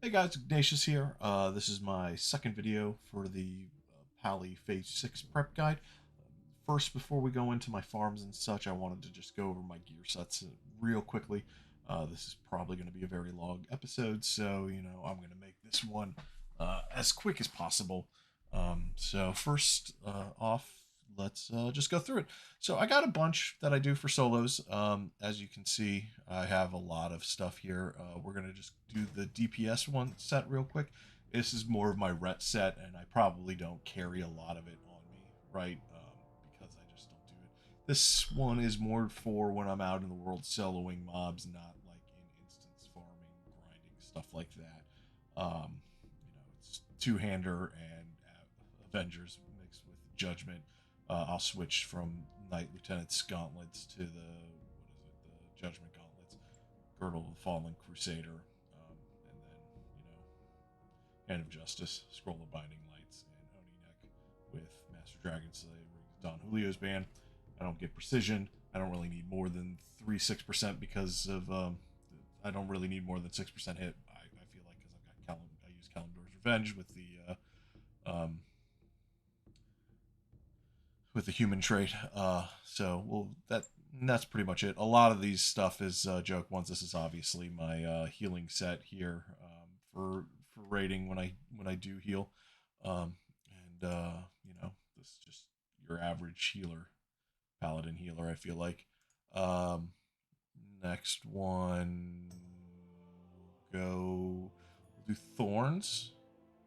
Hey guys, Ignatius here. This is my second video for the Pally Phase 6 prep guide. First, before we go into my farms and such, I wanted to just go over my gear sets real quickly. This is probably going to be a very long episode, so, I'm going to make this one as quick as possible. So first off, let's just go through it. So I got a bunch that I do for solos. As you can see, I have a lot of stuff here. We're going to just do the DPS one set real quick. This is more of my ret set, and I probably don't carry a lot of it on me, right? Because I just don't do it. This one is more for when I'm out in the world soloing mobs, not like in instance farming, grinding, stuff like that. It's two-hander and Avengers mixed with Judgment. I'll switch from Knight Lieutenant's gauntlets to the Judgment gauntlets, Girdle of the Fallen Crusader, and then Hand of Justice, Scroll of Binding Lights, and Oni Neck with Master Dragon Slayer, Don Julio's band. I don't get precision. I don't really need more than 3-6% because of I don't really need more than 6% hit. I feel like because I've got I use Kalimdor's Revenge with the human trait. That's pretty much it. A lot of these stuff is joke ones. This is obviously my healing set here for raiding when I do heal, this is just your average healer, paladin healer. I feel like. Um, Next one, we'll do thorns.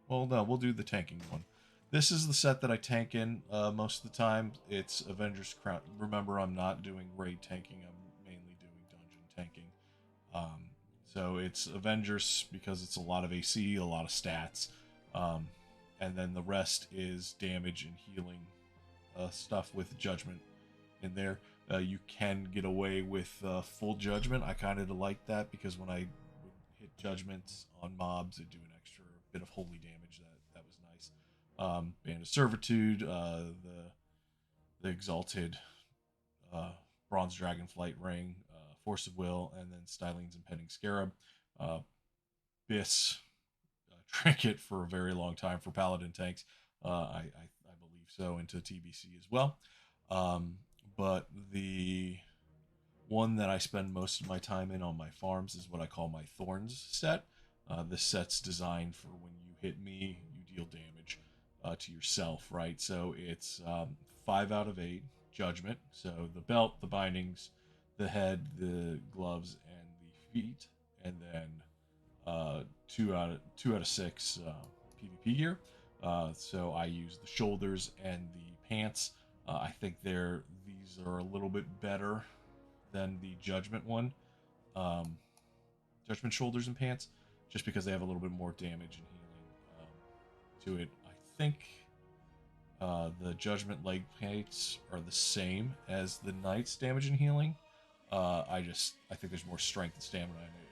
Well, no, we'll do the tanking one. This is the set that I tank in most of the time. It's Avengers Crown. Remember, I'm not doing raid tanking. I'm mainly doing dungeon tanking. So it's Avengers because it's a lot of AC, a lot of stats. And then the rest is damage and healing stuff with Judgment in there. You can get away with full Judgment. I kind of like that because when I would hit Judgments on mobs, it'd do an extra bit of holy damage. That was nice. Band of Servitude, the Exalted, Bronze Dragonflight Ring, Force of Will, and then Stylene's Impending Scarab. Bis, Trinket for a very long time for Paladin tanks. I believe so into TBC as well. But the one that I spend most of my time in on my farms is what I call my Thorns set. This set's designed for when you hit me, you deal damage to yourself, right? So it's 5 out of 8 Judgment. So the belt, the bindings, the head, the gloves, and the feet, and then 2 out of 6 PvP gear. So I use the shoulders and the pants. I think these are a little bit better than the Judgment one. Judgment shoulders and pants, just because they have a little bit more damage and healing to it. I think the Judgment leg plates are the same as the Knight's damage and healing. I think there's more strength and stamina in it.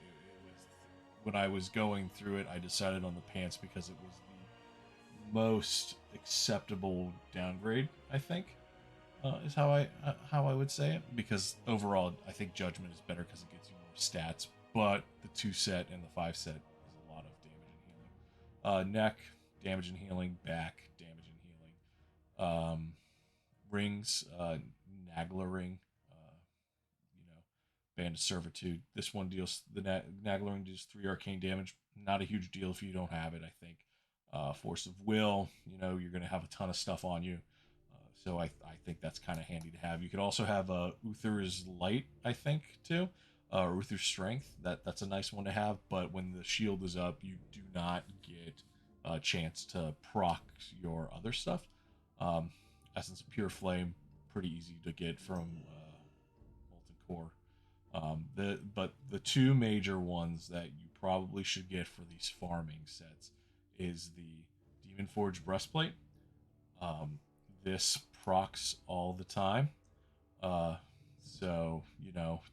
When I was going through it, I decided on the pants because it was the most acceptable downgrade, I think. Is how I would say it, because overall I think Judgment is better because it gives you more stats, but the 2 set and the 5 set is a lot of damage and healing. Neck damage and healing, back damage and healing, rings, Nagler ring, Band of Servitude. This one deals Nagler ring deals 3 arcane damage. Not a huge deal if you don't have it, I think. Force of Will, you're gonna have a ton of stuff on you. So I think that's kind of handy to have. You could also have Uther's Light, I think, too, or Uther's Strength. That's a nice one to have. But when the shield is up, you do not get a chance to proc your other stuff. Essence of Pure Flame, pretty easy to get from Molten Core. But the 2 major ones that you probably should get for these farming sets is the Demon Forge Breastplate. This procs all the time. So,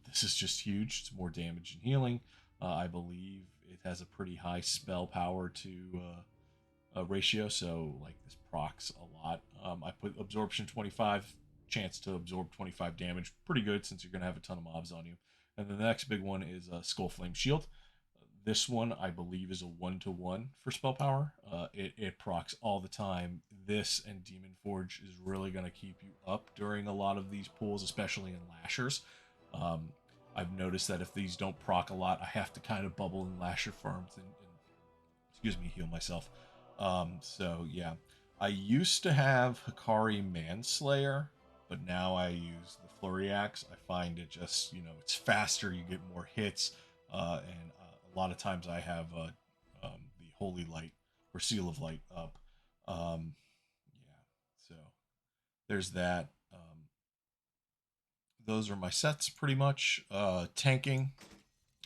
this is just huge. It's more damage and healing. I believe it has a pretty high spell power to ratio, so like this procs a lot. I put Absorption 25, chance to absorb 25 damage. Pretty good since you're going to have a ton of mobs on you. And then the next big one is Skull Flame Shield. This one, I believe, is a 1-to-1 for spell power. It procs all the time. This and Demon Forge is really going to keep you up during a lot of these pulls, especially in Lashers. Um, I've noticed that if these don't proc a lot, I have to kind of bubble in Lasher farms and excuse me, heal myself. So yeah, I used to have Hikari Manslayer, but now I use the Flurry Axe. I find it just, it's faster, you get more hits, and a lot of times I have the Holy Light or Seal of Light up. Yeah, so there's that. Those are my sets pretty much. Tanking,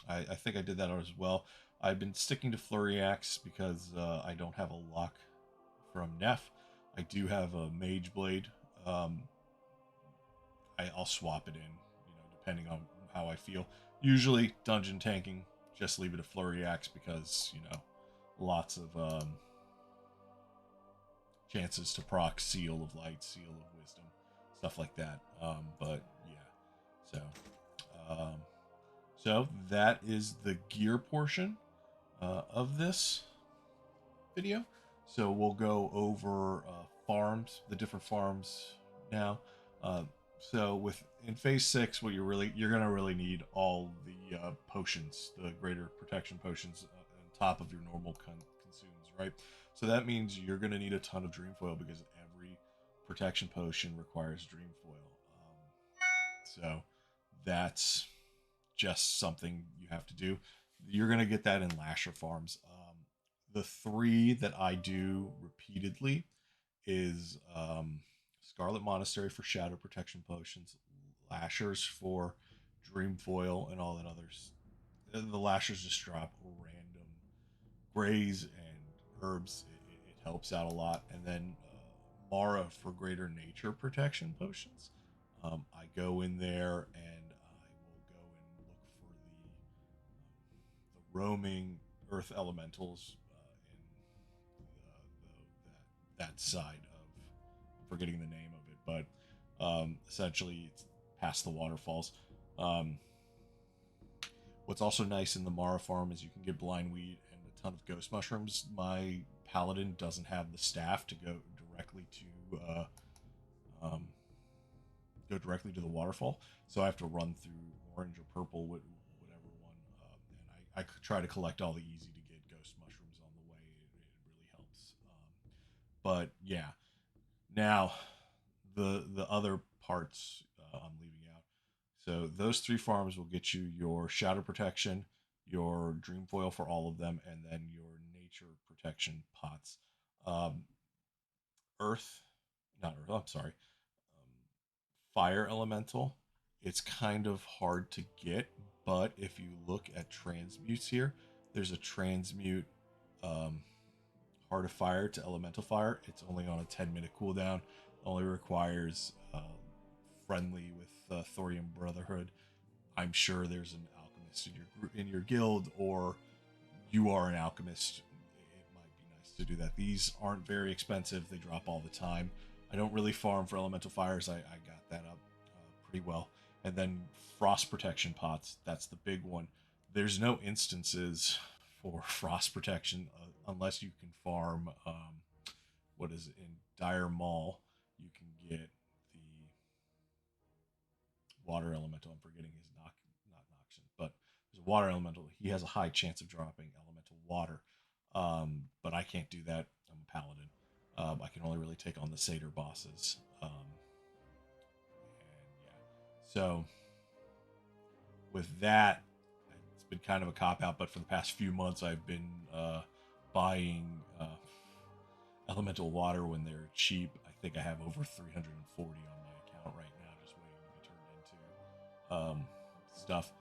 I think I did that as well. I've been sticking to Flurry Axe because I don't have a lock from Neff. I do have a Mage Blade. Um, I'll swap it in, depending on how I feel. Usually, dungeon tanking, just leave it a Flurry Axe because, lots of chances to proc Seal of Light, Seal of Wisdom, stuff like that. But yeah, um, so that is the gear portion of this video. So we'll go over farms, the different farms now. Uh, so with in phase 6, what you're gonna really need all the potions, the greater protection potions on top of your normal consumes, right? So that means you're gonna need a ton of dream foil because every protection potion requires dream foil. So that's just something you have to do. You're gonna get that in Lasher farms. The three that I do repeatedly is Scarlet Monastery for Shadow Protection Potions, Lashers for Dream Foil, and all that others. The Lashers just drop random grays and herbs. It helps out a lot. And then Mara for Greater Nature Protection Potions. I go in there and I will go and look for the roaming earth elementals in that side of, I'm forgetting the name of it, but essentially it's past the waterfalls. Um, what's also nice in the Mara farm is you can get blind weed and a ton of ghost mushrooms. My paladin doesn't have the staff to um, go directly to the waterfall, so I have to run through orange or purple, whatever one, and I try to collect all the easy to get ghost mushrooms on the way. It really helps. But yeah, now the other parts I'm leaving out. So those three farms will get you your shadow protection, your dream foil for all of them, and then your nature protection pots. Um, earth, not earth. I'm sorry. Fire elemental. It's kind of hard to get, but if you look at transmutes here, there's a transmute um, Heart of Fire to Elemental Fire. It's only on a 10-minute cooldown. Only requires friendly with Thorium Brotherhood. I'm sure there's an alchemist in your guild, or you are an alchemist. It might be nice to do that. These aren't very expensive. They drop all the time. I don't really farm for Elemental Fires. I got that up pretty well. And then Frost Protection pots. That's the big one. There's no instances for Frost Protection unless you can farm. What is it in Dire Maul? You can get the water elemental. I'm forgetting his not Noxian, but there's a water elemental. He has a high chance of dropping elemental water, but I can't do that. I'm a paladin. I can only really take on the satyr bosses. And yeah, so with that, it's been kind of a cop out. But for the past few months, I've been buying elemental water when they're cheap. I think I have over 340 on my account right now, just waiting to be turned into stuff.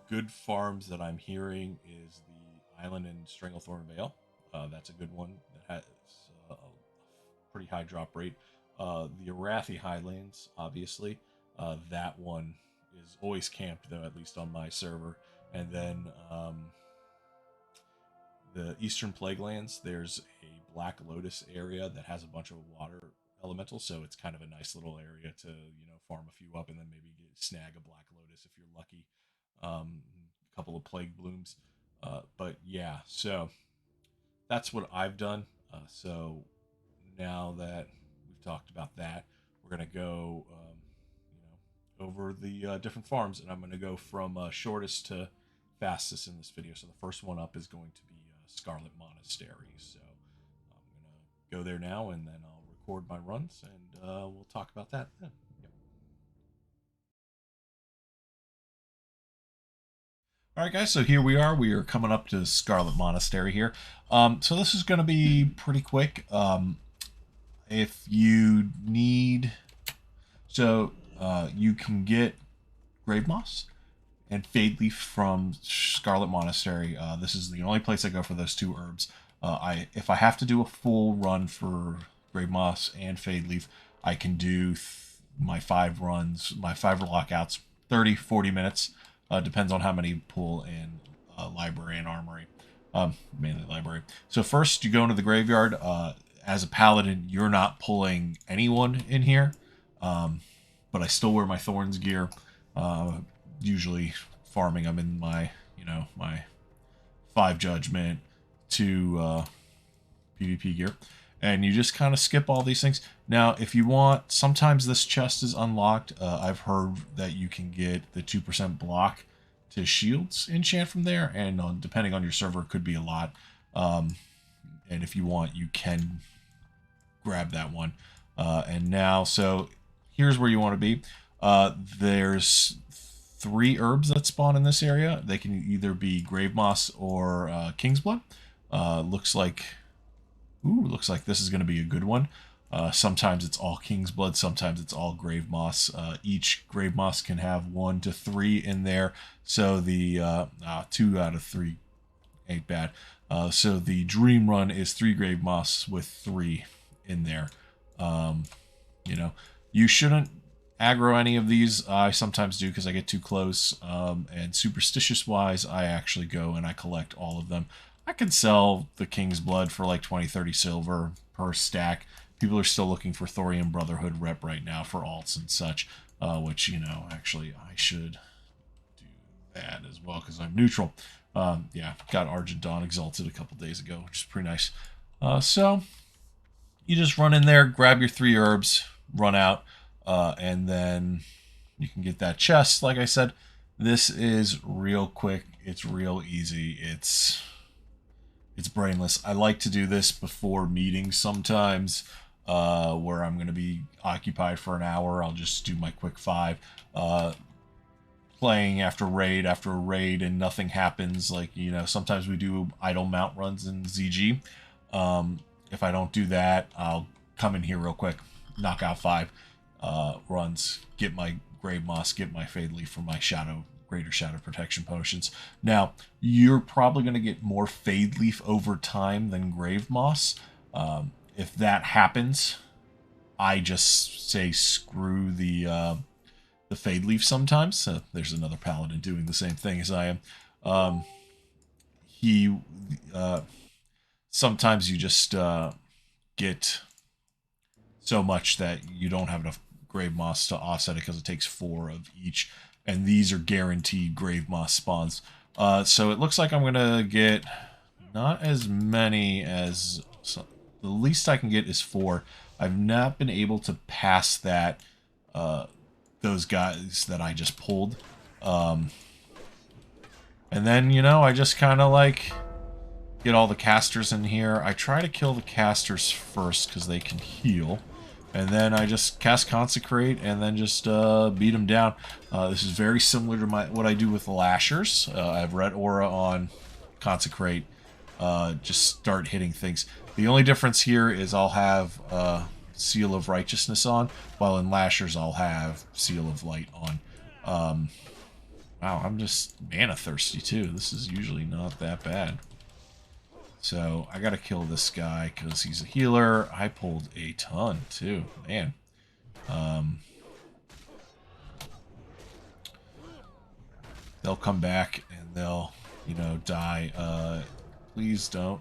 Good farms that I'm hearing is the Island in Stranglethorn Vale. That's a good one that has a pretty high drop rate. The Arathi Highlands, obviously, that one is always camped though, at least on my server. And then the Eastern Plaguelands, there's a Black Lotus area that has a bunch of water elementals, so it's kind of a nice little area to farm a few up and then maybe snag a Black Lotus if you're lucky. A couple of Plague Blooms. But yeah, so that's what I've done. So now that we've talked about that, we're gonna go, over the different farms, and I'm gonna go from shortest to fastest in this video. So the first one up is going to be Scarlet Monastery. So I'm gonna go there now, and then I'll record my runs, and we'll talk about that then. Yep. All right, guys, so here we are. We are coming up to Scarlet Monastery here. So this is going to be pretty quick. If you need... So you can get Grave Moss and Fade Leaf from Scarlet Monastery. This is the only place I go for those two herbs. If I have to do a full run for Grave Moss and Fade Leaf, I can do my 5 runs, my 5 lockouts, 30, 40 minutes. Depends on how many pull in library and armory. Mainly library. So first you go into the graveyard. As a paladin, you're not pulling anyone in here. But I still wear my Thorns gear. Usually farming them in my, my 5 judgment, 2 PvP gear. And you just kind of skip all these things. Now, if you want, sometimes this chest is unlocked. I've heard that you can get the 2% block to shields enchant from there. And depending on your server, it could be a lot. And if you want, you can grab that one. And now, so here's where you want to be. There's 3 herbs that spawn in this area. They can either be Grave Moss or King's Blood. Looks like this is going to be a good one. Sometimes it's all King's Blood, sometimes it's all Grave Moss. Each Grave Moss can have 1 to 3 in there, so the 2 out of 3 ain't bad. So the dream run is 3 Grave Moss with 3 in there. You shouldn't aggro any of these. I sometimes do because I get too close. And superstitious wise, I actually go and I collect all of them. I can sell the King's Blood for like 20, 30 silver per stack. People are still looking for Thorium Brotherhood rep right now for alts and such, which, actually I should do that as well because I'm neutral. Yeah, got Argent Dawn Exalted a couple days ago, which is pretty nice. So you just run in there, grab your 3 herbs, run out, and then you can get that chest. Like I said, this is real quick. It's real easy. It's brainless. I like to do this before meetings sometimes, where I'm going to be occupied for an hour. I'll just do my quick 5. Playing after raid, and nothing happens. Like, sometimes we do idle mount runs in ZG. If I don't do that, I'll come in here real quick, knock out 5 runs, get my Grave Moss, get my Fade Leaf for my Greater Shadow Protection potions. Now, you're probably going to get more Fade Leaf over time than Grave Moss. If that happens, I just say screw the Fade Leaf sometimes. There's another Paladin doing the same thing as I am. Sometimes you just get so much that you don't have enough Grave Moss to offset it because it takes 4 of each. And these are guaranteed Grave Moss spawns. So it looks like I'm going to get not as many as... So the least I can get is 4. I've not been able to pass that, those guys that I just pulled. And then, I just kind of like get all the casters in here. I try to kill the casters first because they can heal. And then I just cast Consecrate and then just beat them down. This is very similar to what I do with the Lashers. I have Red Aura on Consecrate. Just start hitting things. The only difference here is I'll have Seal of Righteousness on, while in Lashers I'll have Seal of Light on. Wow, I'm just mana thirsty too. This is usually not that bad. So I gotta kill this guy because he's a healer. I pulled a ton too, man. They'll come back and they'll, die. Please don't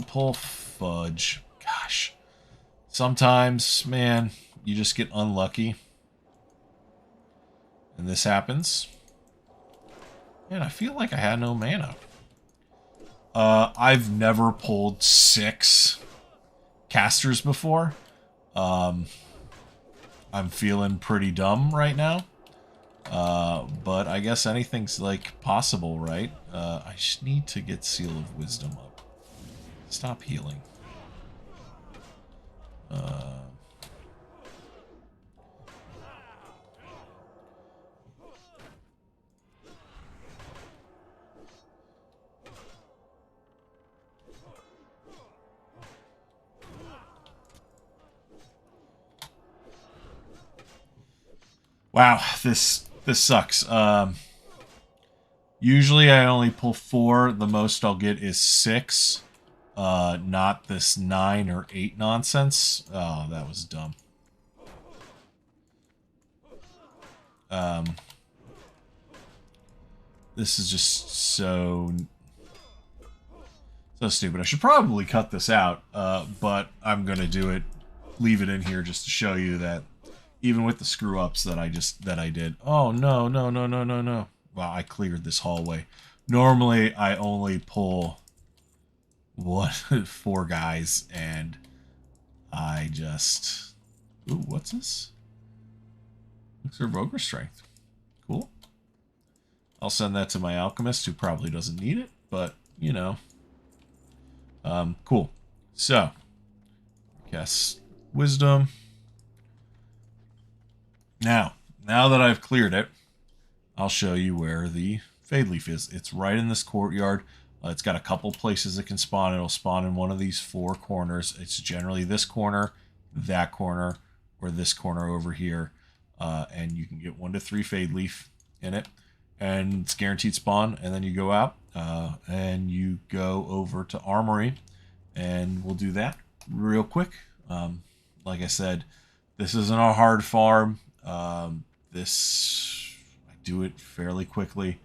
pull fudge. Gosh, sometimes, man, you just get unlucky, and this happens. Man, I feel like I had no mana. I've never pulled 6 casters before. I'm feeling pretty dumb right now. But I guess anything's, like, possible, right? I just need to get Seal of Wisdom up. Stop healing. Wow, this sucks. Usually I only pull 4. The most I'll get is 6. Not this 9 or 8 nonsense. Oh, that was dumb. This is just so stupid. I should probably cut this out, but I'm gonna do it. Leave it in here just to show you that even with the screw ups that I did. Oh no, no, no, no, no, no. Wow, I cleared this hallway. Normally I only pull 4 guys, and I just... Ooh, what's this? Looks like Ogre Strength. Cool. I'll send that to my alchemist, who probably doesn't need it, but, you know. Cool. So, cast Wisdom. Now that I've cleared it, I'll show you where the Fade Leaf is. It's right in this courtyard. It's got a couple places it can spawn. It'll spawn in one of these 4 corners. It's generally this corner, that corner, or this corner over here. And you can get 1 to 3 Fade Leaf in it. And it's guaranteed spawn. And then you go out and you go over to Armory. And we'll do that real quick. Like I said, this isn't a hard farm. I do it fairly quickly.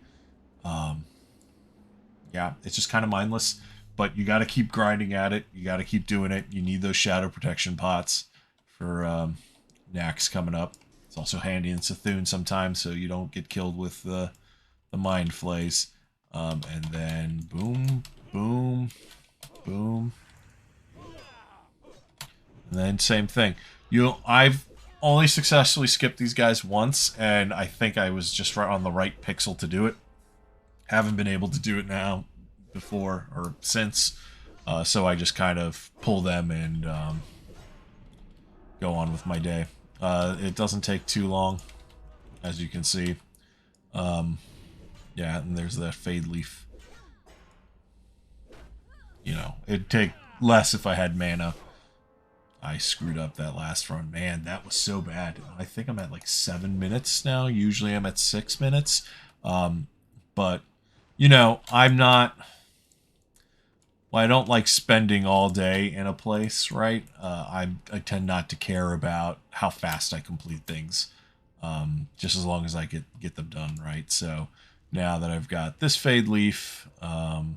Yeah, it's just kind of mindless, but you got to keep grinding at it. You got to keep doing it. You need those shadow protection pots for Nax coming up. It's also handy in Sethune sometimes, so you don't get killed with the Mind Flays. And then boom, boom, boom. And then same thing. I've only successfully skipped these guys once, and I think I was just right on the right pixel to do it. Haven't been able to do it now, before, or since, so I just kind of pull them and go on with my day. It doesn't take too long, as you can see. Yeah, and there's that Fade Leaf. You know, it'd take less if I had mana. I screwed up that last run. Man, that was so bad. I think I'm at like 7 minutes now. Usually I'm at 6 minutes. But, you know, I'm not... Well, I don't like spending all day in a place, right? I tend not to care about how fast I complete things. Just as long as I get them done, right? So now that I've got this Fade Leaf, 2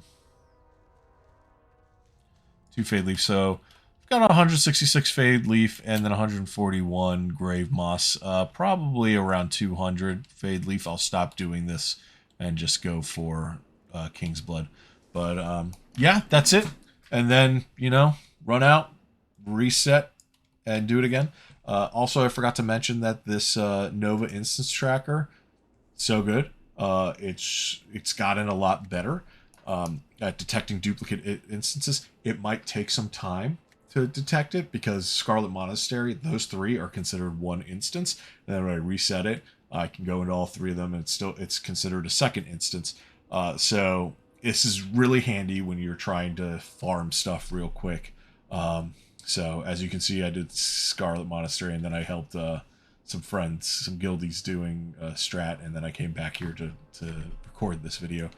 Fade Leaf, so I've got 166 Fade Leaf and then 141 Grave Moss. Probably around 200 Fade Leaf. I'll stop doing this and just go for King's Blood. But yeah, that's it. And then, you know, run out, reset, and do it again. Also, I forgot to mention that this Nova Instance Tracker, so good. It's gotten a lot better at detecting duplicate instances. It might take some time to detect it because Scarlet Monastery, those 3 are considered one instance. And then when I reset it, I can go into all 3 of them, and it's considered a second instance. So this is really handy when you're trying to farm stuff real quick. So as you can see, I did Scarlet Monastery, and then I helped some friends, some guildies doing strat, and then I came back here to record this video.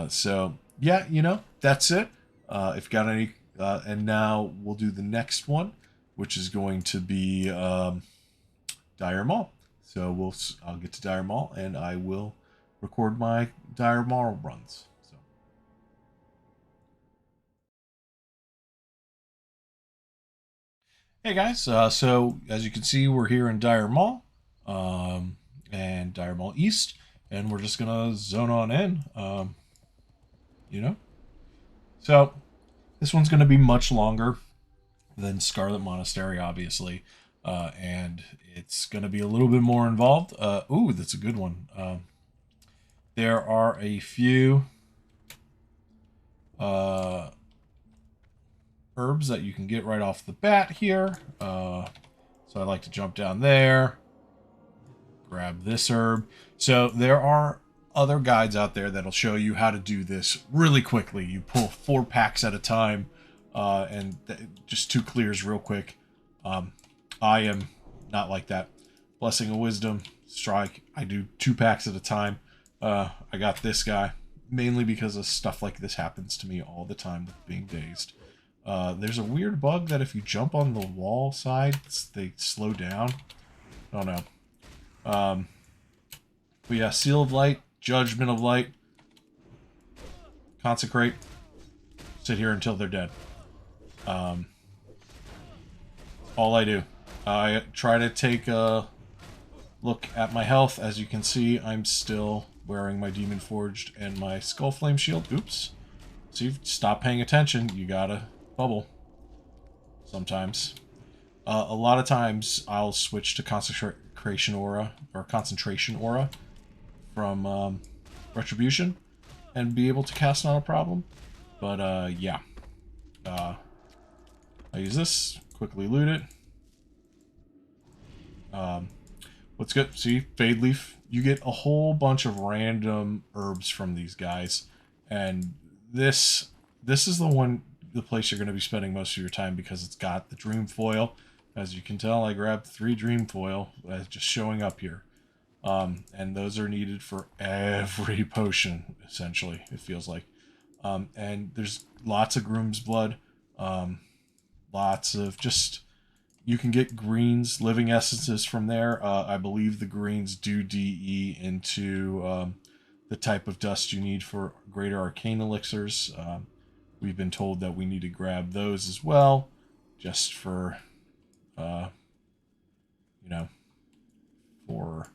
So yeah, you know, that's it. If you got any, and now we'll do the next one, which is going to be Dire Maul. So I'll get to Dire Maul, and I will record my Dire Maul runs. Hey guys, so as you can see, we're here in Dire Maul, and Dire Maul East, and we're just gonna zone on in. You know, so this one's gonna be much longer than Scarlet Monastery, obviously, and it's gonna be a little bit more involved. Ooh, that's a good one. There are a few herbs that you can get right off the bat here. So I like to jump down there, grab this herb. So there are other guides out there that'll show you how to do this really quickly. You pull 4 packs at a time, and just 2 clears real quick. I am not like that. Blessing of Wisdom, Strike, I do 2 packs at a time. I got this guy, mainly because of stuff like this happens to me all the time with being dazed. There's a weird bug that if you jump on the wall side, they slow down. I don't know. But yeah, Seal of Light, Judgment of Light, Consecrate, sit here until they're dead. All I do. I try to take a look at my health. As you can see, I'm still wearing my Demon Forged and my Skull Flame Shield. Oops. So you've stopped paying attention. You gotta bubble. Sometimes. A lot of times I'll switch to Concentration Aura from Retribution and be able to cast not a problem. But yeah. I use this, quickly loot it. What's good? See, Fade Leaf. You get a whole bunch of random herbs from these guys, and this is the place you're going to be spending most of your time because it's got the Dream Foil. As you can tell, I grabbed 3 Dream Foil just showing up here, and those are needed for every potion. Essentially, it feels like, and there's lots of Groom's Blood, lots of just. You can get greens, living essences from there. I believe the greens do DE into the type of dust you need for greater arcane elixirs. We've been told that we need to grab those as well, just for, you know, for...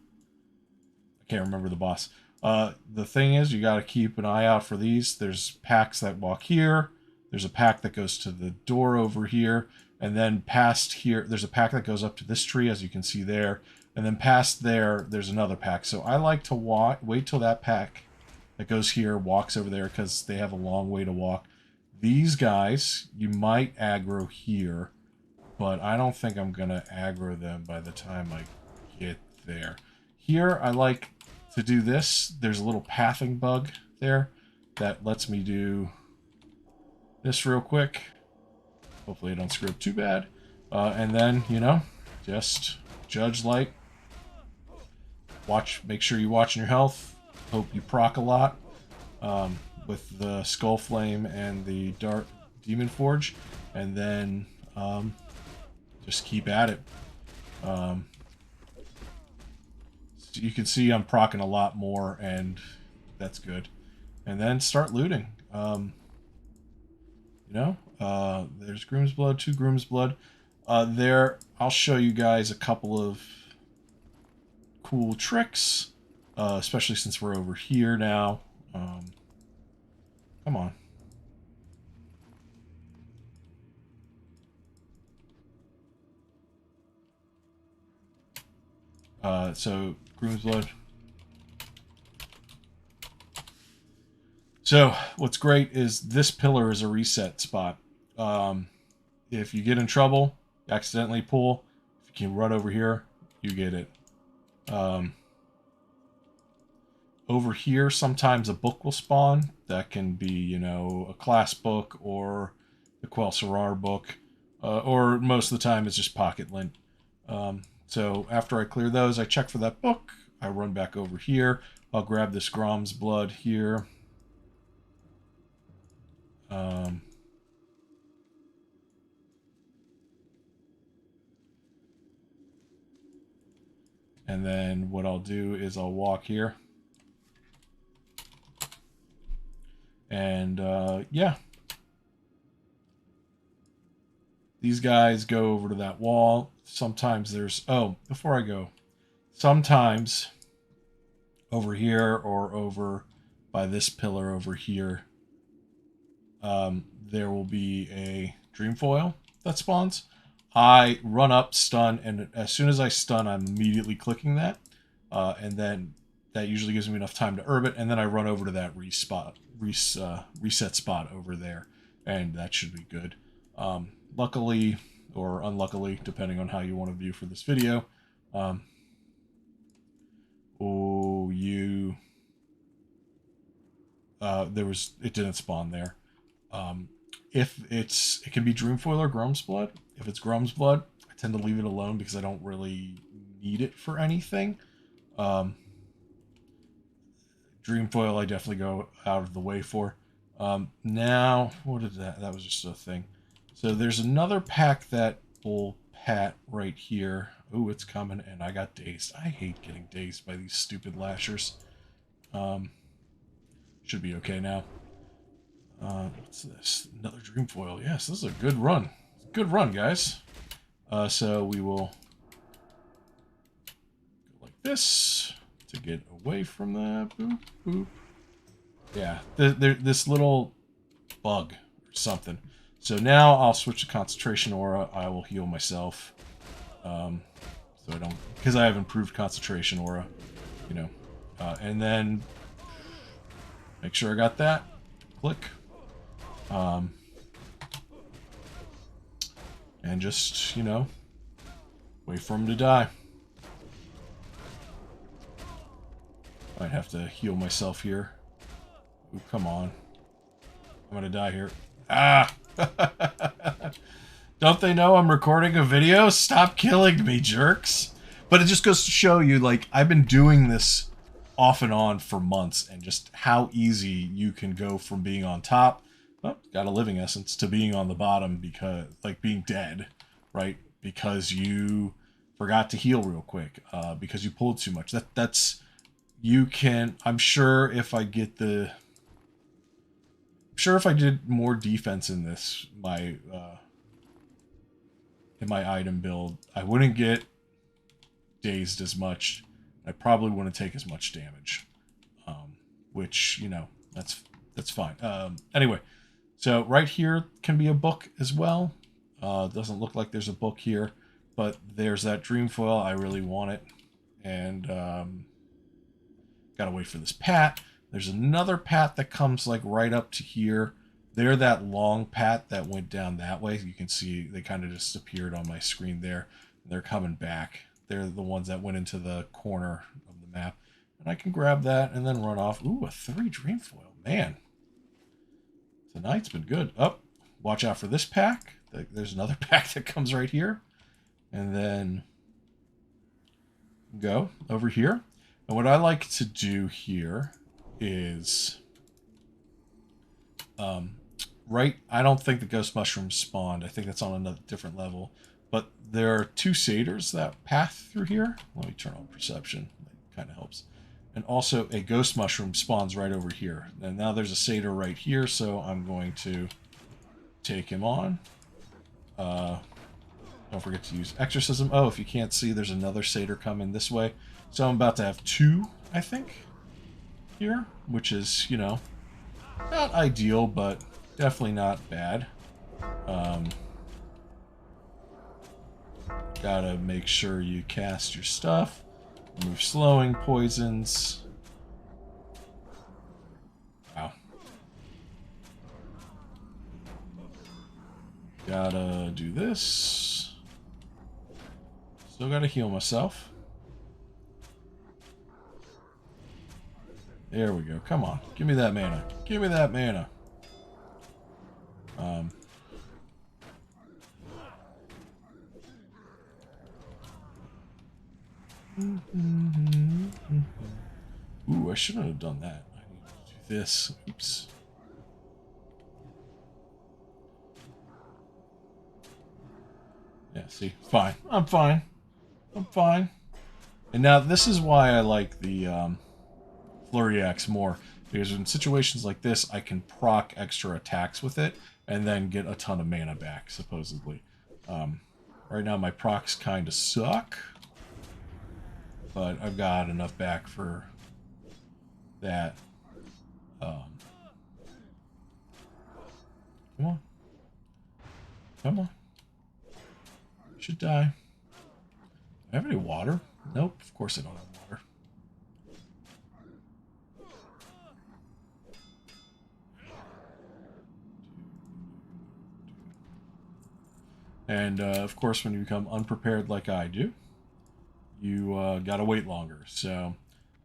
I can't remember the boss. The thing is, you got to keep an eye out for these. There's packs that walk here. There's a pack that goes to the door over here. And then past here, there's a pack that goes up to this tree, as you can see there. And then past there, there's another pack. So I like to wait till that pack that goes here walks over there because they have a long way to walk. These guys, you might aggro here, but I don't think I'm going to aggro them by the time I get there. Here, I like to do this. There's a little pathing bug there that lets me do this real quick. Hopefully I don't screw up too bad. And then, you know, just Judge Light. Make sure you're watching your health. Hope you proc a lot with the Skull Flame and the Dark Demon Forge. And then just keep at it. So you can see I'm proccing a lot more, and that's good. And then start looting. You know, there's Groom's Blood, 2 Groom's Blood. There, I'll show you guys a couple of cool tricks, especially since we're over here now. Come on. So, Groom's Blood. So, what's great is this pillar is a reset spot. If you get in trouble, you accidentally pull, if you can run over here, you get it. Over here, sometimes a book will spawn. That can be, you know, a class book or the Quell Sarar book. Or most of the time, it's just pocket lint. So, after I clear those, I check for that book. I run back over here. I'll grab this Grom's Blood here. And then what I'll do is I'll walk here. And yeah. These guys go over to that wall. Sometimes there's... Oh, before I go. Sometimes over here or over by this pillar over here, there will be a dream foil that spawns. I run up, stun, and as soon as I stun, I'm immediately clicking that. And then that usually gives me enough time to herb it, and then I run over to that reset spot over there, and that should be good. Luckily, or unluckily, depending on how you want to view for this video, it didn't spawn there. If it can be Dreamfoil or Grom's Blood. If it's Grom's Blood, I tend to leave it alone because I don't really need it for anything. Dreamfoil I definitely go out of the way for. Now, what is that? That was just a thing. So there's another pack that will pat right here. Ooh, it's coming, and I got dazed. I hate getting dazed by these stupid lashers. Should be okay now. What's this? Another Dreamfoil. Yes, this is a good run. Good run, guys. So we will go like this to get away from that. Boop, boop. Yeah, this little bug or something. So now I'll switch to Concentration Aura. I will heal myself. So I don't, because I have improved Concentration Aura, you know. And then make sure I got that. Click. And just, you know, wait for him to die. Might have to heal myself here. Ooh, come on. I'm gonna die here. Ah! Don't they know I'm recording a video? Stop killing me, jerks. But it just goes to show you, like, I've been doing this off and on for months, and just how easy you can go from being on top, oh, got a living essence, to being on the bottom because, like, being dead, right? Because you forgot to heal real quick, because you pulled too much. That's, you can, I'm sure if I get the, if I did more defense in this, in my item build, I wouldn't get dazed as much. I probably wouldn't take as much damage, which, you know, that's fine. Anyway, so right here can be a book as well. Doesn't look like there's a book here, but there's that Dreamfoil. I really want it, and gotta wait for this pat. There's another pat that comes like right up to here. They're that long pat that went down that way. You can see they kind of just appeared on my screen there. They're coming back. They're the ones that went into the corner of the map. And I can grab that and then run off. Ooh, a 3 Dreamfoil. Man. Tonight's been good. Oh, watch out for this pack. There's another pack that comes right here. And then go over here. And what I like to do here is... I don't think the Ghost Mushrooms spawned. I think that's on another different level. But there are 2 satyrs that path through here. Let me turn on Perception. That kind of helps. And also a Ghost Mushroom spawns right over here. And now there's a satyr right here, so I'm going to take him on. Don't forget to use Exorcism. Oh, if you can't see, there's another satyr coming this way. So I'm about to have 2, I think, here. Which is, you know, not ideal, but definitely not bad. Gotta make sure you cast your stuff. Remove slowing poisons. Wow. Gotta do this. Still gotta heal myself. There we go. Come on. Give me that mana. Give me that mana. Ooh, I shouldn't have done that. I need to do this. Oops. Yeah, see? Fine. I'm fine. I'm fine. And now this is why I like the Flurry Axe more. Because in situations like this, I can proc extra attacks with it and then get a ton of mana back, supposedly. Right now my procs kind of suck. But I've got enough back for that, come on. Come on. You should die. Do I have any water? Nope, of course I don't have water. And, of course, when you become unprepared like I do, you gotta wait longer. So I'm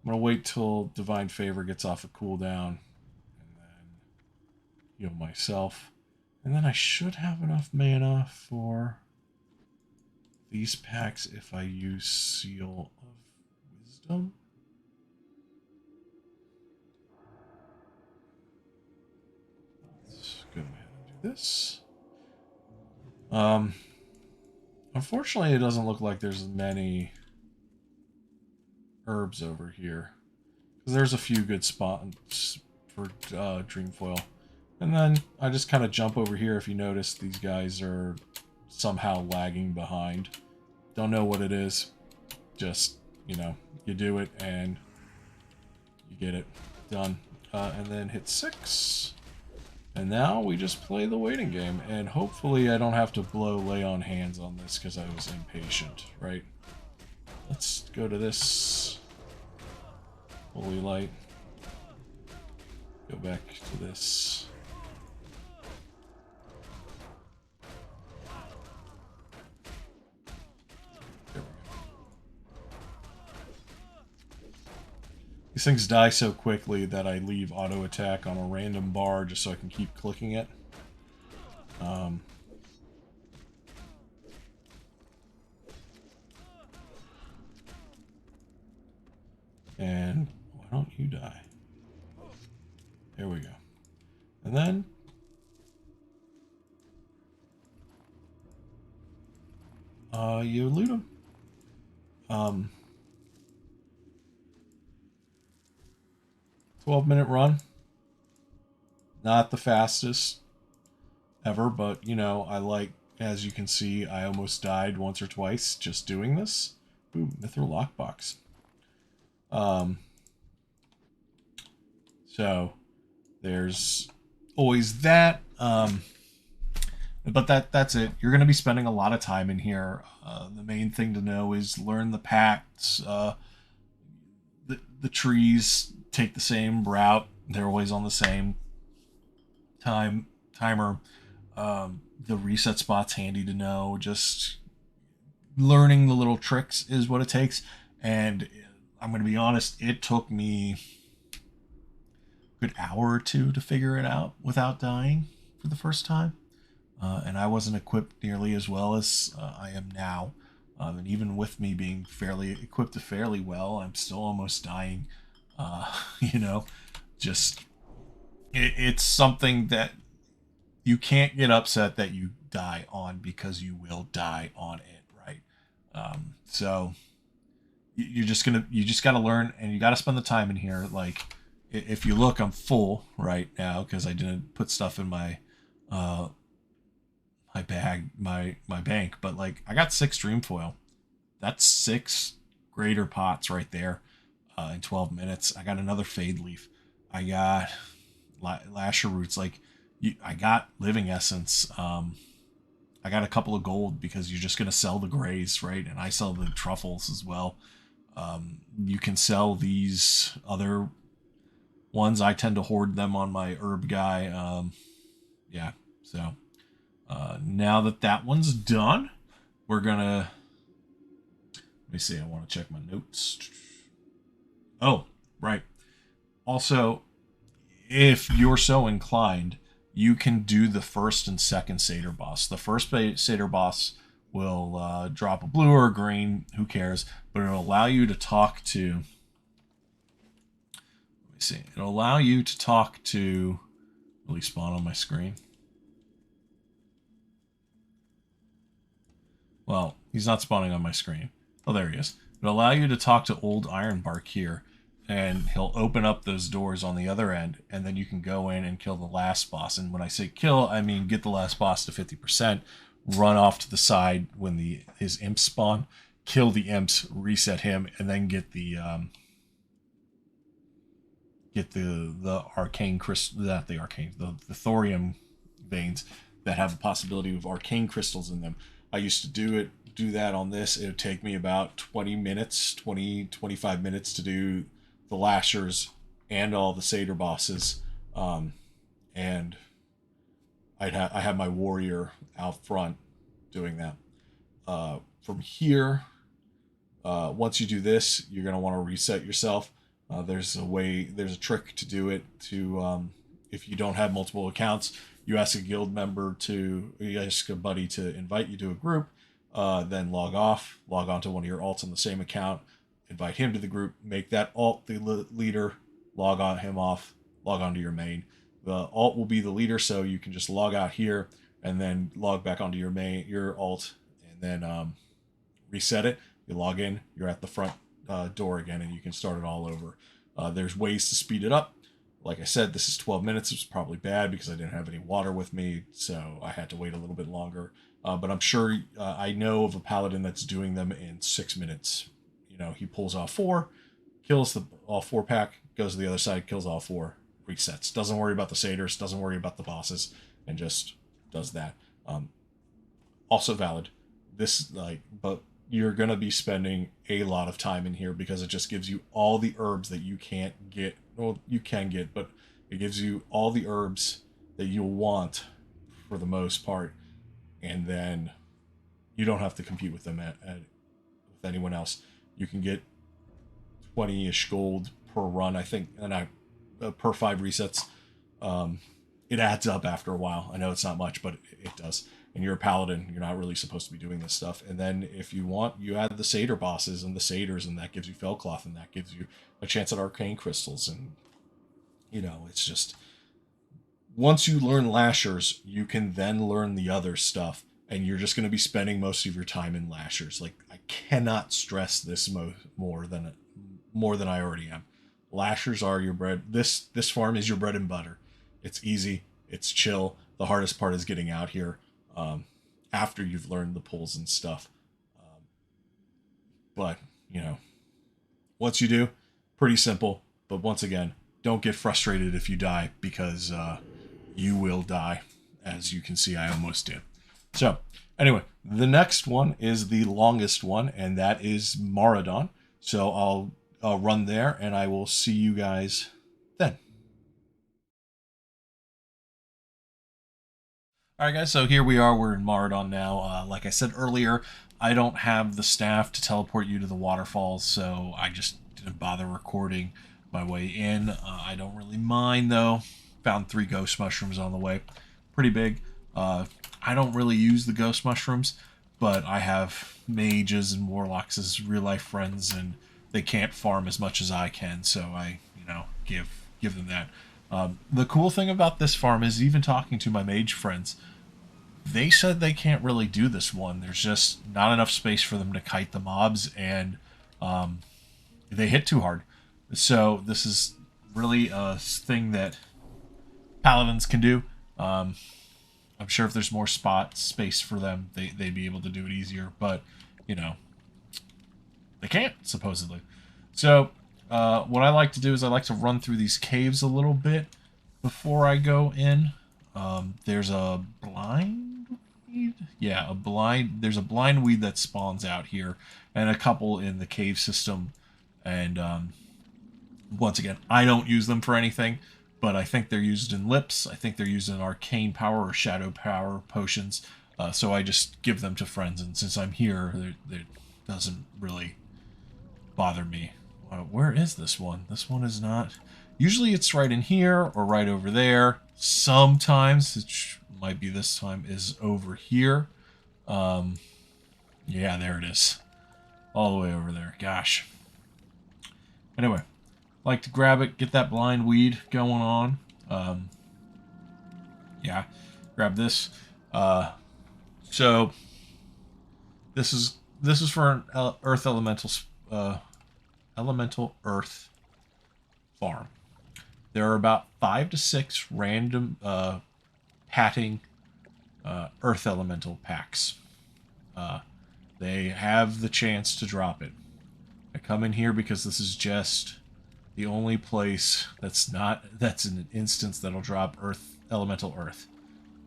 gonna wait till Divine Favor gets off a cooldown, and then heal myself. And then I should have enough mana for these packs if I use Seal of Wisdom. Let's go ahead and do this. Unfortunately, it doesn't look like there's many herbs over here, because there's a few good spots for Dreamfoil. And then I just kind of jump over here. If you notice, these guys are somehow lagging behind. Don't know what it is. Just, you know, you do it and you get it done. And then hit 6. And now we just play the waiting game. And hopefully I don't have to blow lay on hands on this because I was impatient, right? Let's go to this Holy Light. Go back to this. These things die so quickly that I leave auto attack on a random bar just so I can keep clicking it. And why don't you die? There we go. And then you loot them. 12-minute run. Not the fastest ever, but, you know, I like, as you can see, I almost died once or twice just doing this. Ooh, Mithril Lockbox. So, there's always that. But that's it. You're going to be spending a lot of time in here. The main thing to know is learn the pacts. The trees take the same route. They're always on the same timer. The reset spot's handy to know. Just learning the little tricks is what it takes. And I'm going to be honest, it took me a good hour or two to figure it out without dying for the first time. And I wasn't equipped nearly as well as I am now. And even with me being fairly equipped fairly well, I'm still almost dying. You know, just it's something that you can't get upset that you die on, because you will die on it, right? So you just gotta learn, and you gotta spend the time in here. Like, if you look, I'm full right now because I didn't put stuff in my my bag, my bank. But like, I got 6 Dreamfoil. That's 6 greater pots right there. In 12 minutes. I got another Fade Leaf. I got Lasher Roots. Like, I got Living Essence. I got a couple of gold because you're just going to sell the grays, right? And I sell the truffles as well. You can sell these other ones. I tend to hoard them on my herb guy. Yeah, so now that one's done, we're going to... Let me see. I want to check my notes. Oh, right. Also, if you're so inclined, you can do the first and second Satyr boss. The first Satyr boss will drop a blue or a green, who cares, but it'll allow you to talk to... Let me see. It'll allow you to talk to... Will he spawn on my screen? Well, he's not spawning on my screen. Oh, there he is. It'll allow you to talk to Old Ironbark here, and he'll open up those doors on the other end, and then you can go in and kill the last boss. And when I say kill, I mean get the last boss to 50%, run off to the side when his imps spawn, kill the imps, reset him, and then get the get the arcane crystal, not the arcane, the thorium veins that have the possibility of arcane crystals in them. I used to do that on this. It would take me about 25 minutes to do the lashers and all the satyr bosses. And I had my warrior out front doing that. From here, once you do this, you're going to want to reset yourself. There's a trick to do it. If you don't have multiple accounts, you ask you ask a buddy to invite you to a group, then log on to one of your alts on the same account, invite him to the group, make that alt the leader, log on him off, log on to your main. The alt will be the leader, so you can just log out here and then log back onto your alt, and then reset it. You log in, you're at the front door again, and you can start it all over. There's ways to speed it up. Like I said, this is 12 minutes. It was probably bad because I didn't have any water with me, so I had to wait a little bit longer. But I'm sure I know of a paladin that's doing them in 6 minutes. You know, he pulls off 4, kills all 4 pack, goes to the other side, kills all 4, resets. Doesn't worry about the satyrs, doesn't worry about the bosses, and just does that. Also valid. But you're going to be spending a lot of time in here because it just gives you all the herbs that you can't get. Well, you can get, but it gives you all the herbs that you'll want for the most part. And then you don't have to compete with them with anyone else. You can get 20-ish gold per run, I think, and per 5 resets. It adds up after a while. I know it's not much, but it does. And you're a paladin, you're not really supposed to be doing this stuff. And then if you want, you add the satyr bosses and the satyrs, and that gives you Felcloth, and that gives you a chance at arcane crystals. And, you know, it's just, once you learn lashers, you can then learn the other stuff, and you're just going to be spending most of your time in lashers. Like, I cannot stress this more than I already am. Lashers are your bread. This farm is your bread and butter. It's easy. It's chill. The hardest part is getting out here after you've learned the pulls and stuff. But, you know, once you do, pretty simple. But once again, don't get frustrated if you die, because you will die. As you can see, I almost did. So, anyway, the next one is the longest one, and that is Maradon. So I'll run there, and I will see you guys then. Alright guys, so here we are, we're in Maradon now. Like I said earlier, I don't have the staff to teleport you to the waterfalls, so I just didn't bother recording my way in. I don't really mind though. Found 3 ghost mushrooms on the way. Pretty big. I don't really use the ghost mushrooms, but I have mages and warlocks as real life friends, and they can't farm as much as I can, so I, you know, give them that. The cool thing about this farm is, even talking to my mage friends, they said they can't really do this one. There's just not enough space for them to kite the mobs, and they hit too hard. So this is really a thing that paladins can do. I'm sure if there's more space for them, they'd be able to do it easier, but, you know, they can't, supposedly. So what I like to do is I like to run through these caves a little bit before I go in. There's a blind weed? Yeah, there's a blind weed that spawns out here, and a couple in the cave system. And once again, I don't use them for anything, but I think they're used in lips. I think they're used in arcane power or shadow power potions. So I just give them to friends, and since I'm here, it doesn't really bother me. Where is this one? This one is not. Usually it's right in here or right over there. Sometimes, which might be this time, is over here. Yeah, there it is. All the way over there. Gosh. Anyway, like to grab it, get that blind weed going on. Yeah, grab this. So this is for an earth elemental earth farm. There are about 5 to 6 random patting earth elemental packs. They have the chance to drop it. I come in here because this is just The only place that's an instance that'll drop Earth, Elemental Earth,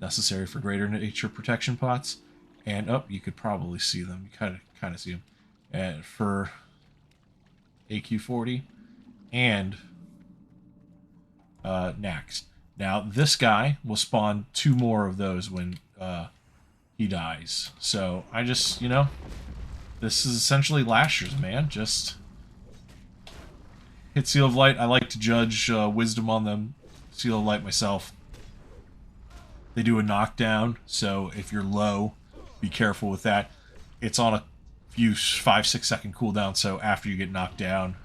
necessary for greater nature protection pots. And you could probably see them. You kind of see them. And for AQ40 and Nax. Now this guy will spawn 2 more of those when he dies. So I just, this is essentially Lashers, man. Just hit Seal of Light. I like to judge wisdom on them. Seal of Light myself. They do a knockdown, so if you're low, be careful with that. It's on a few 5-6 second cooldown, so after you get knocked down,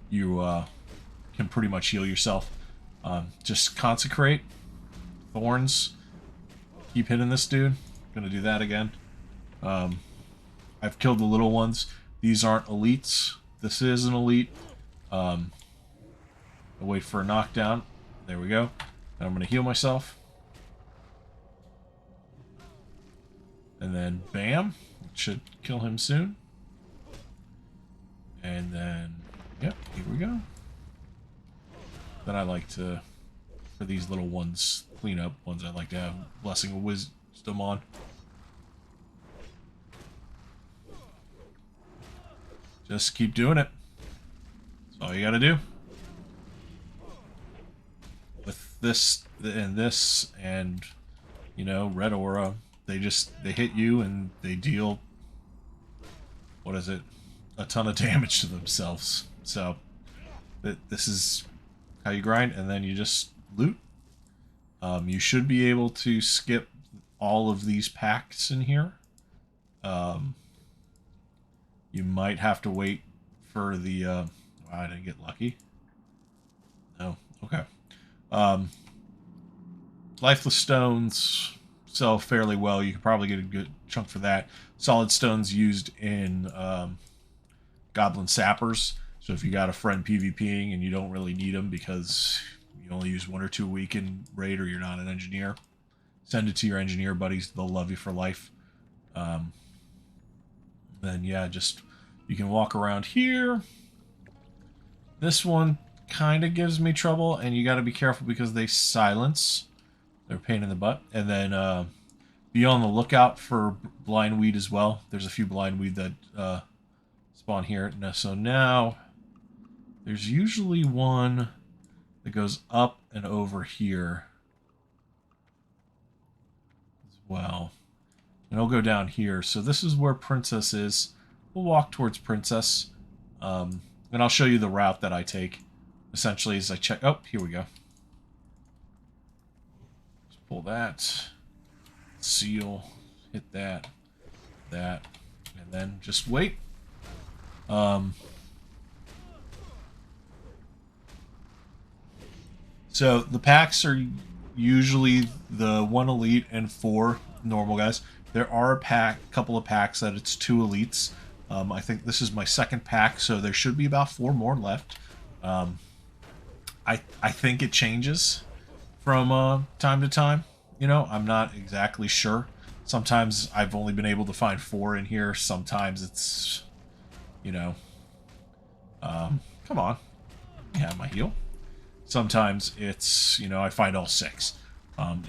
you can pretty much heal yourself. Just consecrate. Thorns. Keep hitting this dude. Gonna do that again. I've killed the little ones. These aren't elites. This is an elite. I'll wait for a knockdown. There we go. And I'm gonna heal myself. And then bam. Should kill him soon. And then, yep, here we go. Then I like to, for these little ones, clean up ones, I like to have Blessing of Wisdom on. Just keep doing it. That's all you gotta do. With this and, Red Aura, they hit you and they deal, what is it, a ton of damage to themselves. So, this is how you grind, and then you just loot. You should be able to skip all of these packs in here. You might have to wait for the... wow, I didn't get lucky. No, okay. Lifeless Stones sell fairly well. You could probably get a good chunk for that. Solid Stones used in Goblin Sappers. So if you got a friend PvPing and you don't really need them because you only use 1 or 2 a week in raid, or you're not an engineer, send it to your engineer buddies. They'll love you for life. Then yeah, just you can walk around here. This one kind of gives me trouble, and you got to be careful because they silence. They're a pain in the butt. And then be on the lookout for blindweed as well. There's a few blindweed that spawn here. So now there's usually one that goes up and over here as well. And I'll go down here. So this is where Princess is. We'll walk towards Princess. And I'll show you the route that I take. Essentially, as I check... Oh, here we go. Just pull that. Seal. Hit that. That. And then just wait. So the packs are usually the 1 elite and 4 normal guys. There are a couple of packs that it's 2 elites. I think this is my 2nd pack, so there should be about 4 more left. I think it changes from time to time. I'm not exactly sure. Sometimes I've only been able to find 4 in here. Sometimes it's, come on. Yeah, my heal. Sometimes it's, I find all 6.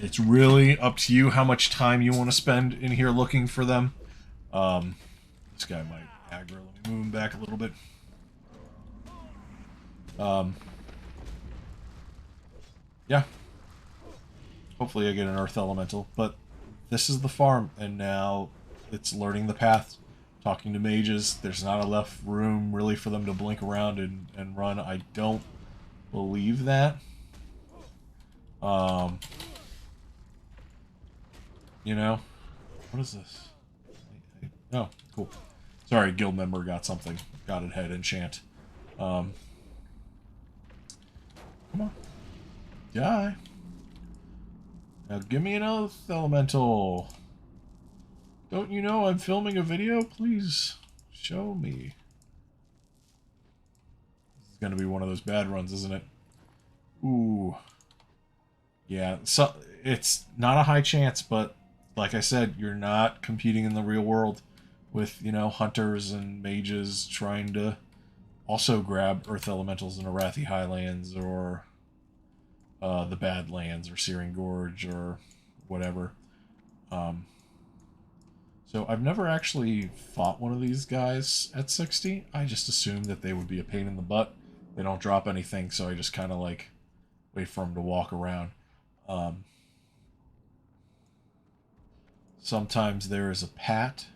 It's really up to you how much time you want to spend in here looking for them. This guy might aggro. Let me move him back a little bit. Yeah. Hopefully I get an Earth Elemental. But this is the farm, and now it's learning the path. Talking to mages. There's not enough room really for them to blink around and run. I don't believe that. What is this? Oh, cool. Sorry, guild member got something. Got it head enchant. Come on. Die. Now give me an Earth Elemental. Don't you know I'm filming a video? Please show me. This is gonna be one of those bad runs, isn't it? Ooh. Yeah, so it's not a high chance, but like I said, you're not competing in the real world with, hunters and mages trying to also grab Earth Elementals in Arathi Highlands or the Badlands or Searing Gorge or whatever. So I've never actually fought one of these guys at 60. I just assumed that they would be a pain in the butt. They don't drop anything, so I just kind of like wait for them to walk around. Sometimes there is a pat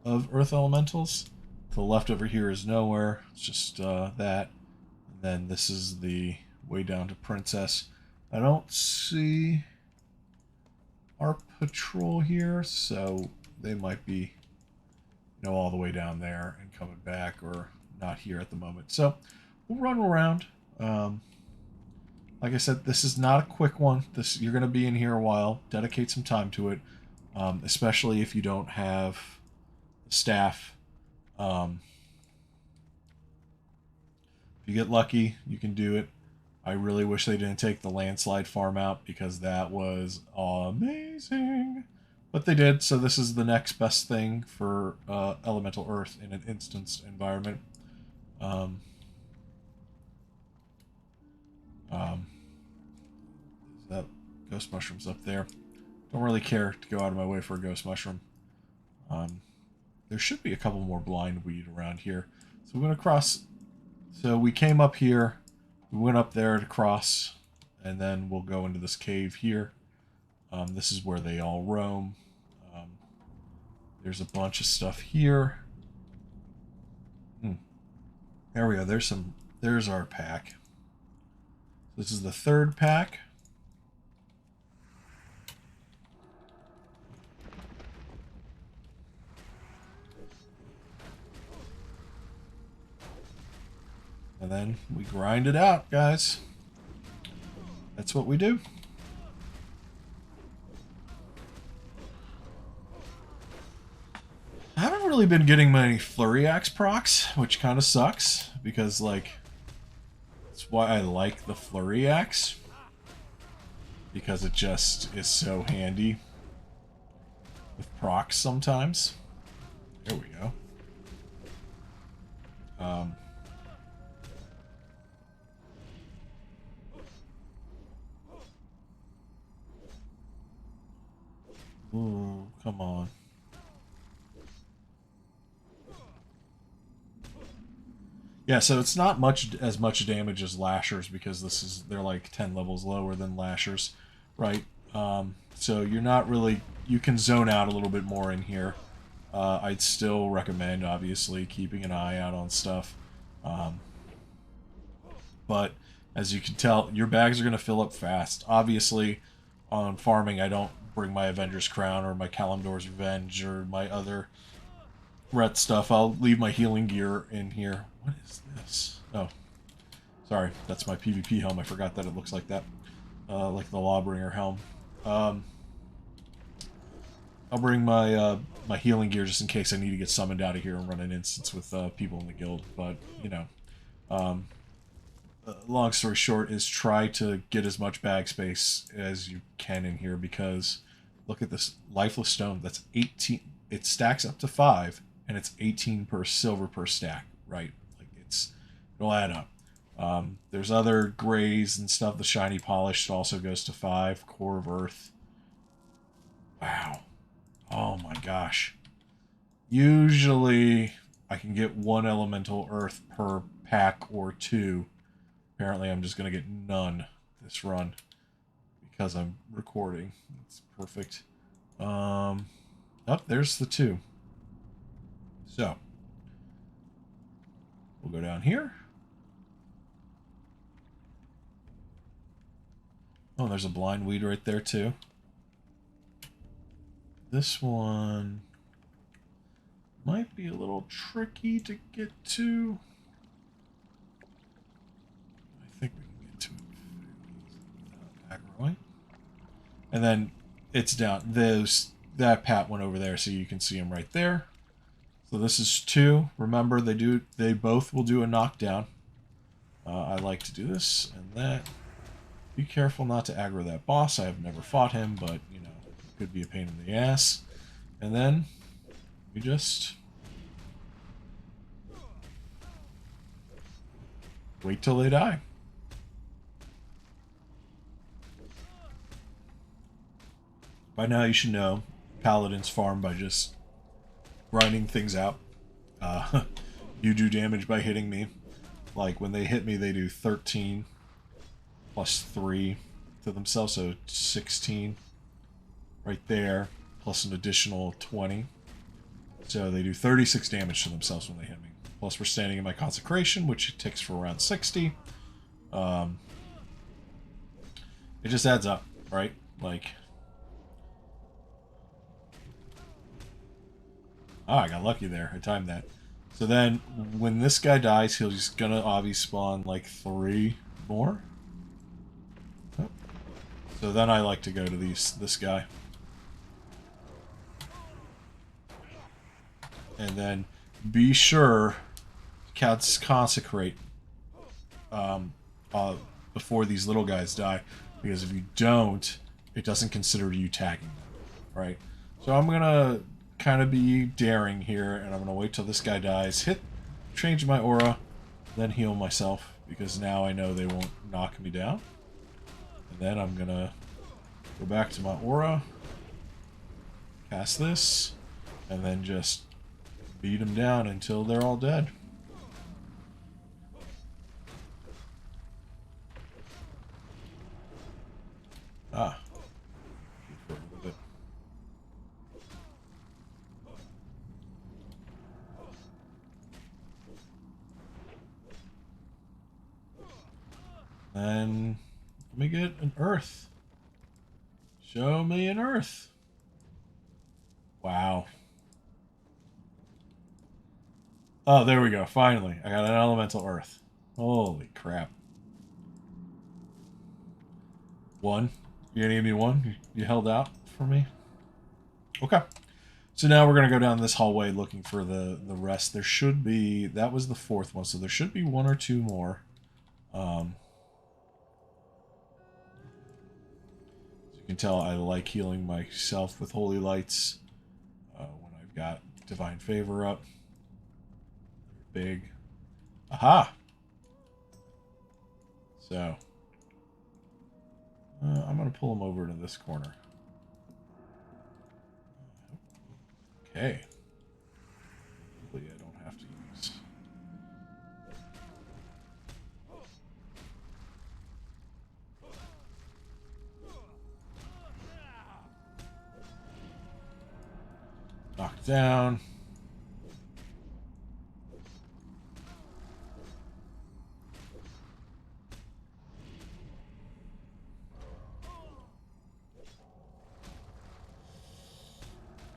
of Earth Elementals. To the left over here is nowhere. It's just that. And then this is the way down to Princess. I don't see our patrol here, so they might be, all the way down there and coming back, or not here at the moment. So we'll run around. Like I said, this is not a quick one. You're going to be in here a while. Dedicate some time to it, especially if you don't have staff. If you get lucky, you can do it. I really wish they didn't take the landslide farm out, because that was amazing. But they did, so this is the next best thing for Elemental Earth in an instanced environment. That ghost mushroom's up there. Don't really care to go out of my way for a ghost mushroom. There should be a couple more blind weed around here. So we're going to cross. So we came up here. We went up there to cross. And then we'll go into this cave here. This is where they all roam. There's a bunch of stuff here. There we go. There's our pack. This is the third pack. And then we grind it out, guys. That's what we do. I haven't really been getting many Flurry Axe procs, which kind of sucks, because, like, that's why I like the Flurry Axe. Because it just is so handy with procs sometimes. There we go. Ooh, come on. Yeah, so it's not as much damage as Lashers, because they're like 10 levels lower than Lashers, right? So you're not really, you can zone out a little bit more in here. I'd still recommend, obviously, keeping an eye out on stuff. But as you can tell, your bags are going to fill up fast. Obviously, on farming, I don't bring my Avenger's Crown or my Kalimdor's Revenge or my other ret stuff. I'll leave my healing gear in here. What is this? Oh, sorry. That's my PvP helm. I forgot that it looks like that. Like the Lawbringer helm. I'll bring my my healing gear just in case I need to get summoned out of here and run an instance with people in the guild. But, long story short is try to get as much bag space as you can in here, because look at this lifeless stone. That's 18. It stacks up to 5, and it's 18 per silver per stack, right? Like it'll add up. There's other grays and stuff. The shiny polished also goes to 5. Core of Earth. Wow. Oh my gosh. Usually I can get 1 elemental earth per pack or 2. Apparently I'm just going to get none this run because I'm recording. It's perfect. Oh, there's the 2. So we'll go down here. Oh, there's a blind weed right there too. This one might be a little tricky to get to. I think we can get to it without aggroing. And then it's down. That pat went over there, so you can see him right there. So this is 2. Remember, they both will do a knockdown. I like to do this and that. Be careful not to aggro that boss. I have never fought him, but it could be a pain in the ass. And then we just wait till they die. By now you should know Paladins farm by just grinding things out. You do damage by hitting me. Like when they hit me, they do 13 plus 3 to themselves, so 16 right there, plus an additional 20. So they do 36 damage to themselves when they hit me. Plus we're standing in my consecration, which ticks for around 60. It just adds up, right? Like, oh, I got lucky there. I timed that. So then, when this guy dies, he's gonna obviously spawn like 3 more. Oh. So then I like to go to this guy. And then be sure to consecrate before these little guys die. Because if you don't, it doesn't consider you tagging them. Right? So I'm gonna kind of be daring here, and I'm gonna wait till this guy dies, change my aura, then heal myself, because now I know they won't knock me down. And then I'm gonna go back to my aura, cast this, and then just beat them down until they're all dead. Ah. And let me get an earth. Show me an earth. Wow. Oh, there we go. Finally. I got an elemental earth. Holy crap. 1. You gonna give me 1? You held out for me? Okay. So now we're going to go down this hallway looking for the rest. There should be... That was the 4th one, so there should be 1 or 2 more. You can tell I like healing myself with holy lights when I've got divine favor up. Big. Aha! So I'm going to pull them over to this corner. Okay. Hopefully I don't have to use... Knocked down.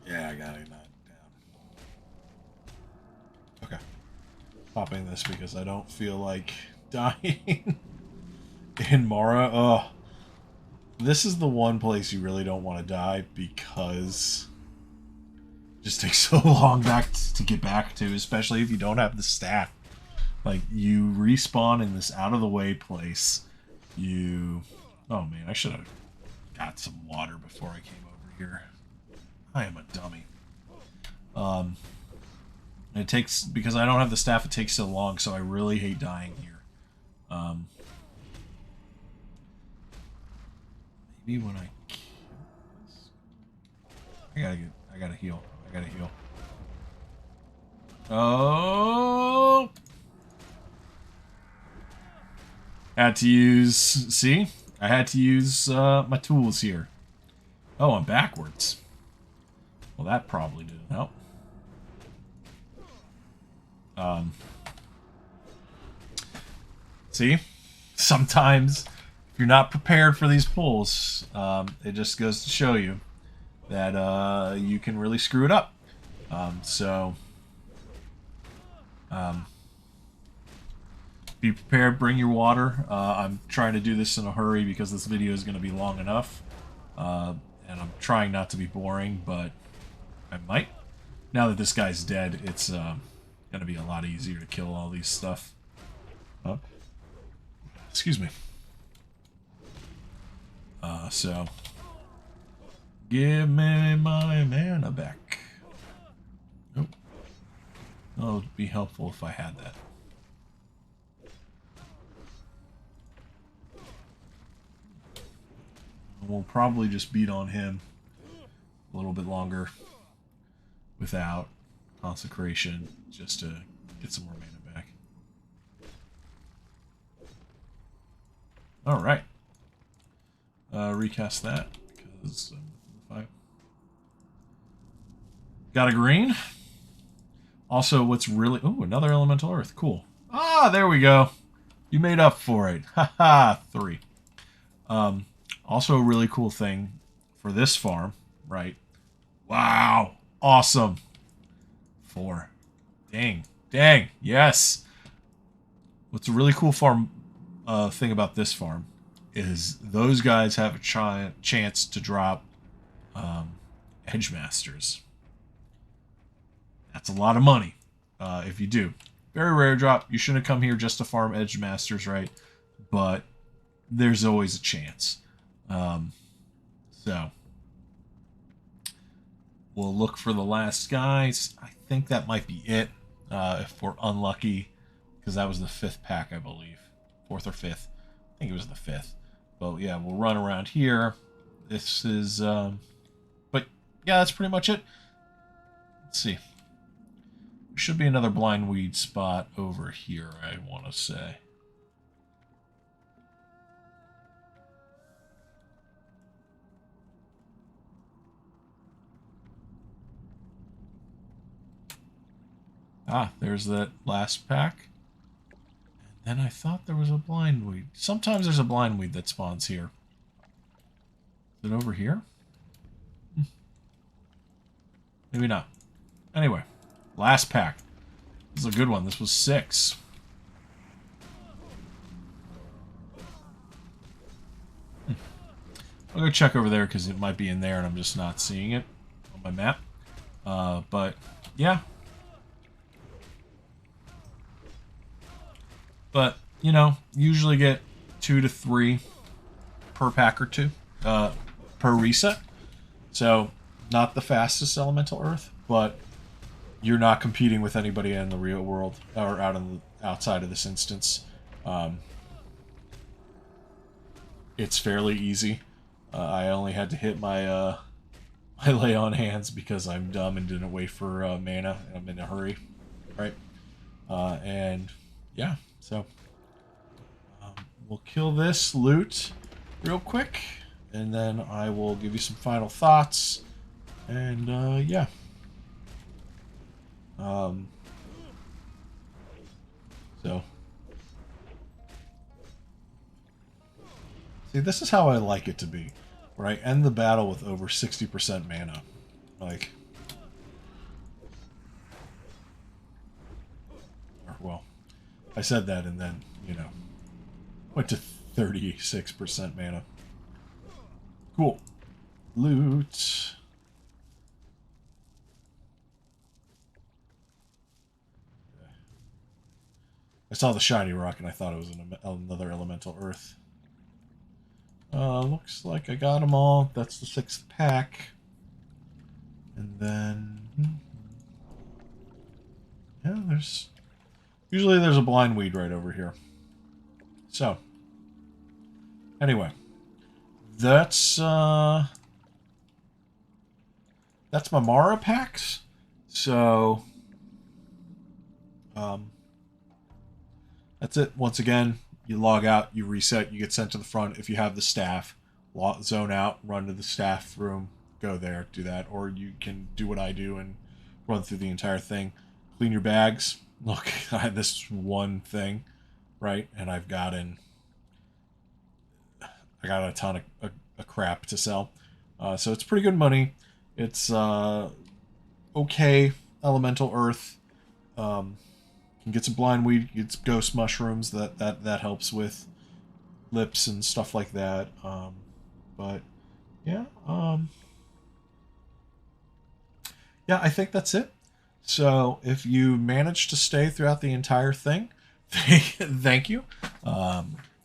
Yeah, I got it knocked down. Okay. Popping this because I don't feel like dying in Mara. Oh. This is the one place you really don't want to die because it just takes so long to get back to, especially if you don't have the staff. Like, you respawn in this out-of-the-way place. Oh man, I should have got some water before I came over here. I am a dummy. It takes, because I don't have the staff, it takes so long, so I really hate dying here. Maybe when I kill this... I gotta heal. Oh! Had to use... See? I had to use my tools here. Oh, I'm backwards. Well, that probably didn't help. See? Sometimes, if you're not prepared for these pulls, it just goes to show you that you can really screw it up. Be prepared, bring your water. I'm trying to do this in a hurry because this video is going to be long enough. And I'm trying not to be boring, but I might. Now that this guy's dead, it's going to be a lot easier to kill all these stuff. Excuse me. So, give me my mana back. Oh, it would be helpful if I had that. And we'll probably just beat on him a little bit longer without consecration, just to get some more mana back. All right. Recast that because got a green. Also, what's really... Oh, another Elemental Earth. Cool. Ah, there we go. You made up for it. Haha, 3. Also a really cool thing for this farm, right? Wow. Awesome. 4. Dang. Dang. Yes. What's a really cool farm thing about this farm is those guys have a chance to drop Edge Masters. That's a lot of money if you do. Very rare drop. You shouldn't come here just to farm Edge Masters, right? But there's always a chance. So we'll look for the last guys. I think that might be it if we're unlucky, because that was the 5th pack, I believe. 4th or 5th. I think it was the 5th. But yeah, we'll run around here. This is... but yeah, that's pretty much it. Let's see. There should be another blind weed spot over here, I want to say. Ah, there's that last pack. And then I thought there was a blind weed. Sometimes there's a blind weed that spawns here. Is it over here? Maybe not. Anyway, last pack. This is a good one. This was 6. I'll go check over there because it might be in there and I'm just not seeing it on my map. But, yeah. But, you know, usually get 2 to 3 per pack or 2 per reset. So, not the fastest Elemental Earth, but you're not competing with anybody in the real world or outside of this instance. It's fairly easy. I only had to hit my my lay on hands because I'm dumb and didn't wait for mana. And I'm in a hurry, right? And yeah, so we'll kill this loot real quick, and then I will give you some final thoughts. And yeah. So see, this is how I like it to be. Right, end the battle with over 60% mana. Like, well, I said that and then, you know, went to 36% mana. Cool. Loot. I saw the shiny rock and I thought it was another Elemental Earth. Looks like I got them all. That's the 6th pack. And then... yeah, usually there's a blind weed right over here. So, anyway. That's my Mara packs. So, that's it. Once again, you log out, you reset, you get sent to the front. If you have the staff, zone out, run to the staff room, go there, do that. Or you can do what I do and run through the entire thing. Clean your bags. Look, I had this one thing, right? And I got a ton of crap to sell. So it's pretty good money. It's okay Elemental Earth. You can get some blind weed, get some ghost mushrooms, that helps with lips and stuff like that. But yeah, yeah, I think that's it. So if you managed to stay throughout the entire thing, thank you.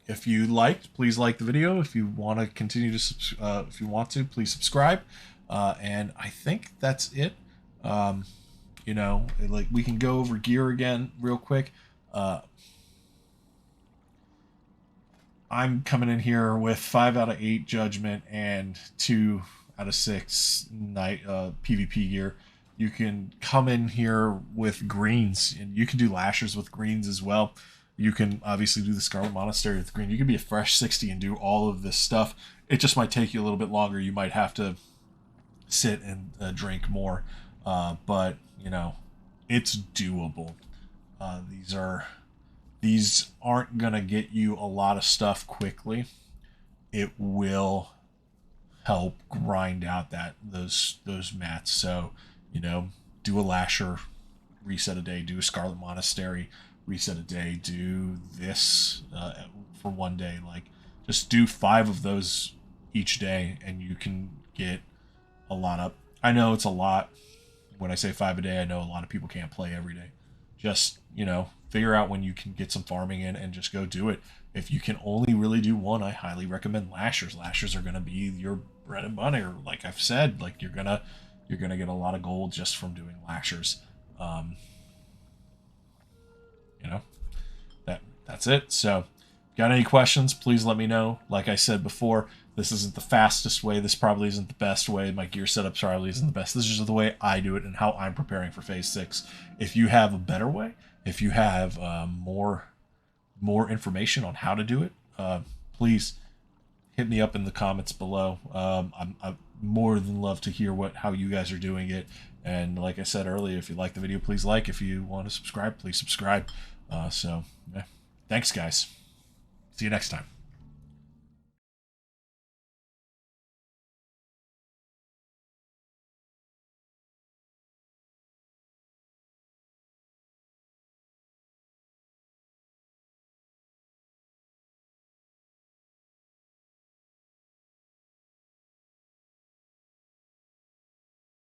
If you liked, please like the video. If you want to continue to, if you want to, please subscribe. And I think that's it. You know, like, we can go over gear again real quick. I'm coming in here with 5 out of 8 judgment and 2 out of 6 night PvP gear. You can come in here with greens, and you can do lashers with greens as well. You can obviously do the Scarlet Monastery with green. You can be a fresh 60 and do all of this stuff. It just might take you a little bit longer. You might have to sit and drink more, but you know, it's doable. These are these aren't gonna get you a lot of stuff quickly. It will help grind out those mats. So, you know, do a lasher, reset a day. Do a Scarlet Monastery, reset a day. Do this for one day. Like, just do 5 of those each day, and you can get a lot up. I know it's a lot. When I say 5 a day, I know a lot of people can't play every day. Just, you know, figure out when you can get some farming in and just go do it. If you can only really do one, I highly recommend lashers. Lashers are going to be your bread and butter. Like I've said, like you're gonna get a lot of gold just from doing lashers. Um, you know, that's it. So, got any questions? Please let me know. Like I said before, this isn't the fastest way. This probably isn't the best way. My gear setup probably isn't the best. This is just the way I do it and how I'm preparing for Phase 6. If you have a better way, if you have more information on how to do it, please hit me up in the comments below. I'm more than love to hear how you guys are doing it. And like I said earlier, if you like the video, please like. If you want to subscribe, please subscribe. So, yeah. Thanks, guys. See you next time.